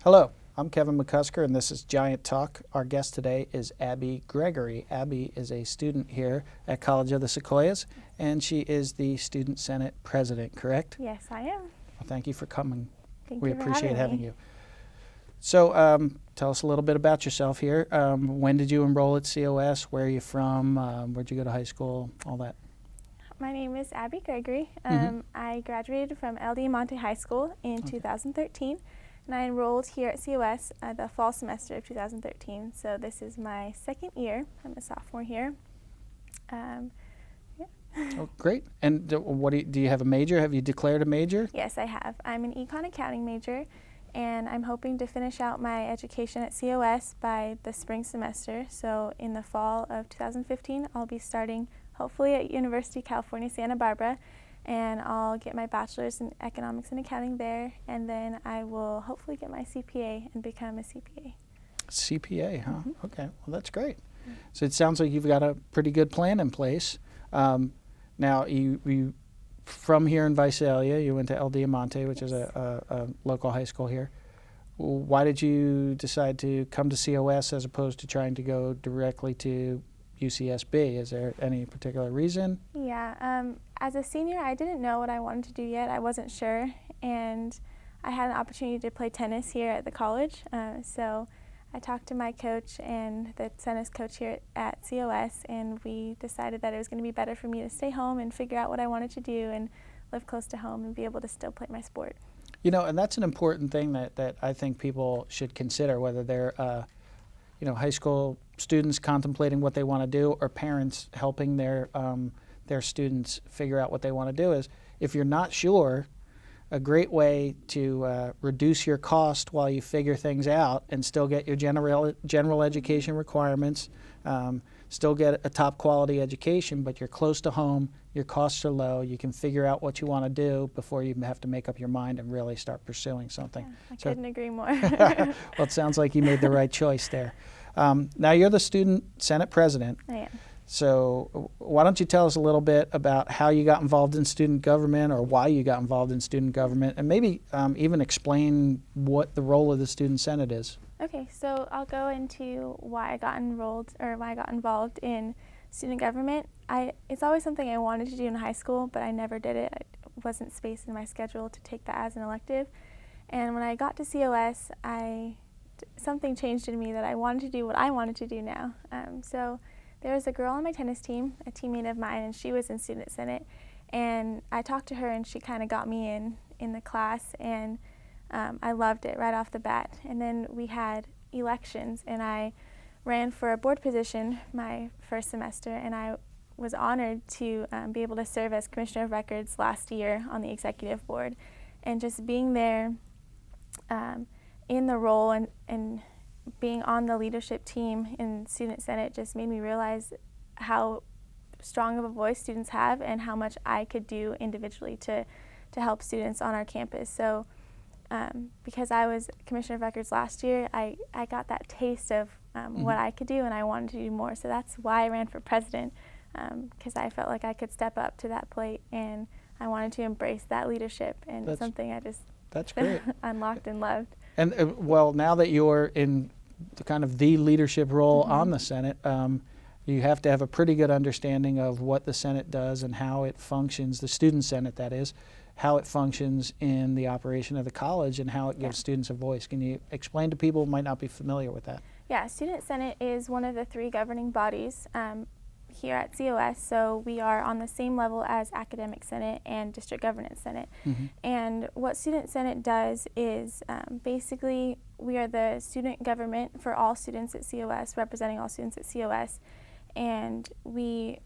Hello, I'm Kevin McCusker, and this is Giant Talk. Our guest today is Abbi Gregory. Abbi is a student here at College of the Sequoias, and she is the Student Senate President, correct? Yes, I am. Well, thank you for coming. Thank We you for appreciate having me. you. So tell us a little bit about yourself here. When did you enroll at COS? Where are you from? Where'd you go to high school? All that. My name is Abbi Gregory. Mhm. I graduated from El Diamante High School in 2013, and I enrolled here at COS the fall semester of 2013. So this is my second year. I'm a sophomore here. Oh, great. And what do you have a major? Have you declared a major? Yes, I have. I'm an econ accounting major, and I'm hoping to finish out my education at COS by the spring semester. So in the fall of 2015, I'll be starting hopefully at University of California, Santa Barbara, and I'll get my bachelor's in economics and accounting there, and then I will hopefully get my CPA and become a CPA. CPA, huh? Mhm. Okay, well, that's great. So it sounds like you've got a pretty good plan in place. Now, you from here in Visalia, you went to El Diamante, which is a local high school here. Why did you decide to come to COS as opposed to trying to go directly to UCSB? Is there any particular reason? Yeah, as a senior, I didn't know what I wanted to do yet. I wasn't sure, and I had an opportunity to play tennis here at the college. So I talked to my coach and the tennis coach here at COS, and we decided that it was going to be better for me to stay home and figure out what I wanted to do and live close to home and be able to still play my sport. You know, and that's an important thing that I think people should consider, whether they're high school students contemplating what they want to do or parents helping their students figure out what they want to do is, if you're not sure, a great way to reduce your cost while you figure things out and still get your general education requirements, still get a top quality education, but you're close to home, your costs are low, you can figure out what you want to do before you have to make up your mind and really start pursuing something. Yeah, I couldn't agree more. Well, it sounds like you made the right choice there. Now you're the Student Senate President. I am. So why don't you tell us a little bit about how you got involved in student government, or why you got involved in student government, and maybe even explain what the role of the Student Senate is. Okay, so I'll go into why I got involved in student government. It's always something I wanted to do in high school, but I never did it. It wasn't space in my schedule to take that as an elective. And when I got to COS, something changed in me that I wanted to do what I wanted to do now. So there was a girl on my tennis team, a teammate of mine, and she was in Student Senate. And I talked to her, and she kind of got me in the class, and I loved it right off the bat. And then we had elections, and I ran for a board position my first semester, and I was honored to be able to serve as Commissioner of Records last year on the executive board. And just being there in the role and being on the leadership team in Student Senate just made me realize how strong of a voice students have and how much I could do individually to help students on our campus. So because I was Commissioner of Records last year, I got that taste of what I could do, and I wanted to do more. So that's why I ran for president, because I felt like I could step up to that plate, and I wanted to embrace that leadership, and it's something I just That's great. unlocked and loved. And well, now that you're in the leadership role on the Senate, you have to have a pretty good understanding of what the Senate does and how it functions, the Student Senate that is, how it functions in the operation of the college and how it gives students a voice. Can you explain to people who might not be familiar with that? Yeah, Student Senate is one of the three governing bodies here at COS, so we are on the same level as Academic Senate and District Governance Senate. And what Student Senate does is basically we are the student government for all students at COS, representing all students at COS, and we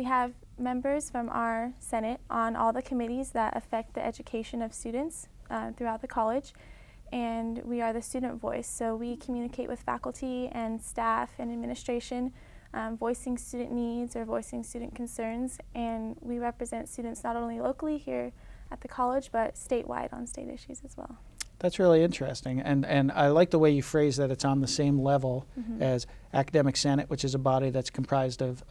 have members from our Senate on all the committees that affect the education of students throughout the college. And we are the student voice, so we communicate with faculty and staff and administration, voicing student needs or voicing student concerns, and we represent students not only locally here at the college, but statewide on state issues as well. That's really interesting, and I like the way you phrase that it's on the same level as Academic Senate, which is a body that's composed of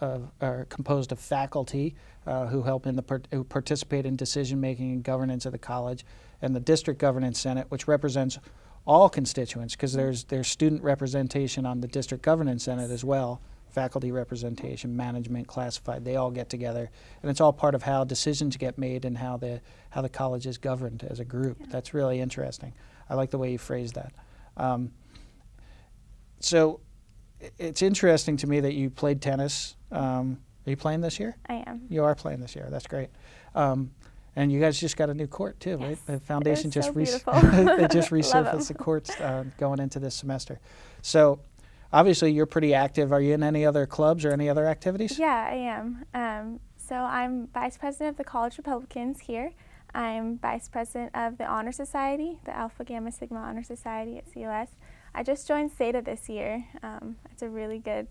faculty who help who participate in decision making and governance of the college, and the District Governance Senate, which represents all constituents, because there's student representation on the district governance senate as well, faculty representation, management, classified, they all get together, and it's all part of how decisions get made and how the college is governed as a group. Yeah. That's really interesting. I like the way you phrased that. So it's interesting to me that you played tennis. Are you playing this year? I am. You are playing this year. That's great. And you guys just got a new court too, right? Yes. The foundation It was just so beautiful. they just Love 'em. resurfaced the courts going into this semester. So obviously you're pretty active. Are you in any other clubs or any other activities? Yeah, I am. So I'm vice president of the College Republicans here. I'm vice president of the Honor Society, the Alpha Gamma Sigma Honor Society at COS. I just joined SETA this year. It's a really good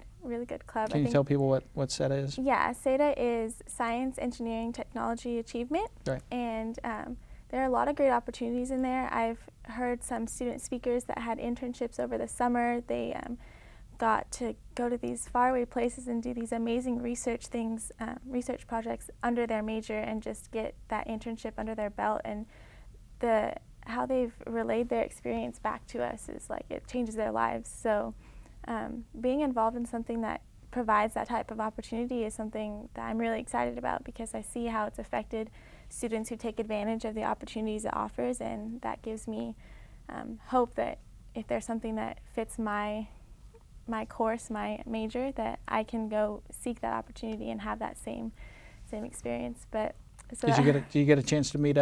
club. Can you tell people what SETA is? Yeah, SETA is Science, Engineering, Technology Achievement. Right. And there are a lot of great opportunities in there. I've heard some student speakers that had internships over the summer. They got to go to these faraway places and do these amazing research things, research projects under their major, and just get that internship under their belt. And how they've relayed their experience back to us is like it changes their lives. So being involved in something that provides that type of opportunity is something that I'm really excited about, because I see how it's affected students who take advantage of the opportunities it offers, and that gives me hope that if there's something that fits my course, my major, that I can go seek that opportunity and have that same experience. But so Did you get a chance to meet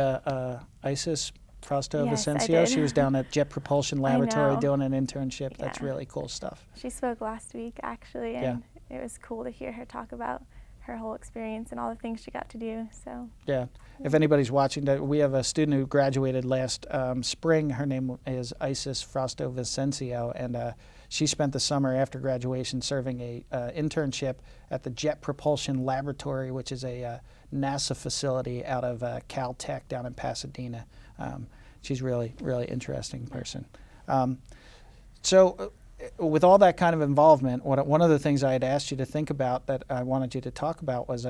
Isis Frausto Yes, I Vicencio? did. She was down at Jet Propulsion Laboratory know. doing an internship. That's Yeah. really cool stuff. She spoke last week actually, and it was cool to hear her talk about her whole experience and all the things she got to do. So Yeah. If anybody's watching, we have a student who graduated last spring. Her name is Isis Frausto Vicencio, and she spent the summer after graduation serving a internship at the Jet Propulsion Laboratory, which is a NASA facility out of Caltech down in Pasadena. She's really interesting person. So with all that kind of involvement, one of the things I had asked you to think about that I wanted you to talk about was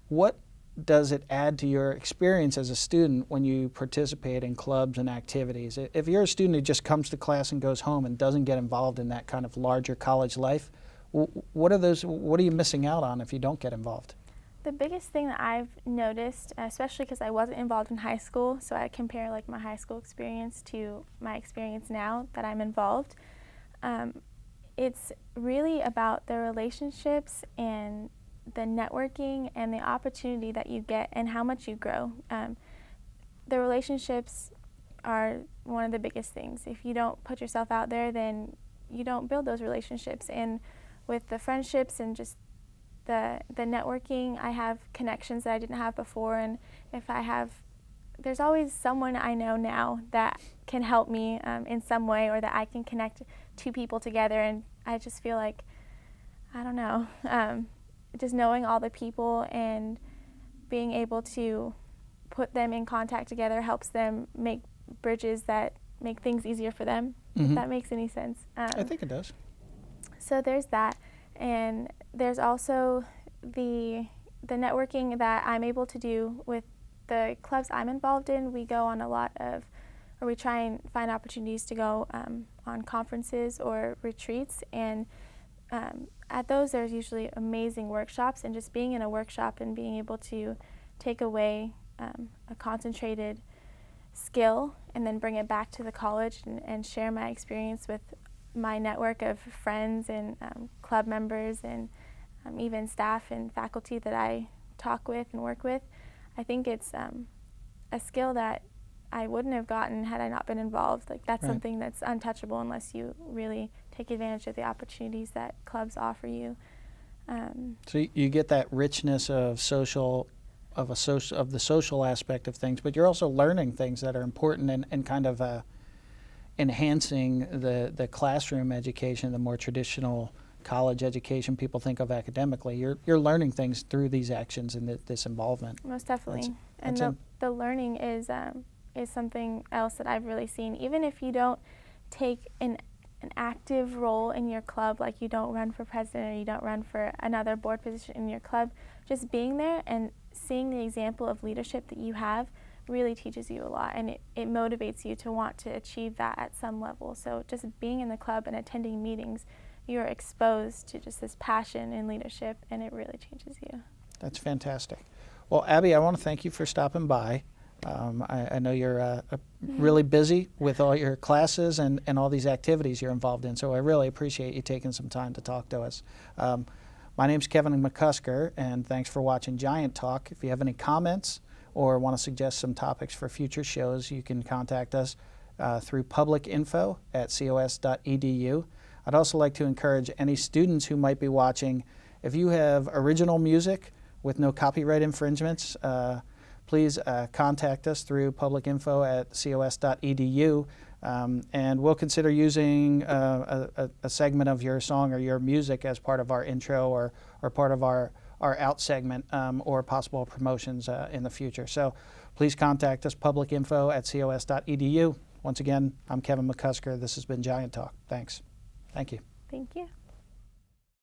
what does it add to your experience as a student when you participate in clubs and activities? If you're a student who just comes to class and goes home and doesn't get involved in that kind of larger college life, what are you missing out on if you don't get involved? the biggest thing that I've noticed, especially because I wasn't involved in high school, so I compare like my high school experience to my experience now that I'm involved, it's really about the relationships and the networking and the opportunity that you get and how much you grow. The relationships are one of the biggest things. If you don't put yourself out there, then you don't build those relationships. And with the friendships and just the networking, I have connections that I didn't have before. And there's always someone I know now that can help me in some way, or that I can connect two people together. And I just feel like, I don't know, just knowing all the people and being able to put them in contact together helps them make bridges that make things easier for them, if that makes any sense. I think it does. So there's that. And there's also the networking that I'm able to do with the clubs I'm involved in. We go on we try and find opportunities to go on conferences or retreats. And at those, there's usually amazing workshops. And just being in a workshop and being able to take away a concentrated skill and then bring it back to the college and share my experience with my network of friends and club members and even staff and faculty that I talk with and work with. I think it's a skill that I wouldn't have gotten had I not been involved. Like that's Right. something that's untouchable unless you really take advantage of the opportunities that clubs offer you. So you get that richness of the social aspect of things, but you're also learning things that are important and kind of enhancing the classroom education, the more traditional college education people think of academically. You're learning things through these actions and this involvement. Most definitely. That's And the learning is something else that I've really seen. Even if you don't take an active role in your club, like you don't run for president or you don't run for another board position in your club, just being there and seeing the example of leadership that you have really teaches you a lot, and it motivates you to want to achieve that at some level. So just being in the club and attending meetings, you're exposed to just this passion and leadership, and it really changes you. That's fantastic. Well, Abbi, I want to thank you for stopping by. I know you're really busy with all your classes and all these activities you're involved in, so I really appreciate you taking some time to talk to us. My name's Kevin McCusker, and thanks for watching Giant Talk. If you have any comments or want to suggest some topics for future shows, you can contact us through publicinfo@cos.edu. I'd also like to encourage any students who might be watching, if you have original music with no copyright infringements, please contact us through publicinfo@cos.edu, and we'll consider using a segment of your song or your music as part of our intro or part of our out segment, or possible promotions in the future. So please contact us, publicinfo@cos.edu. Once again, I'm Kevin McCusker. This has been Giant Talk. Thanks. Thank you. Thank you.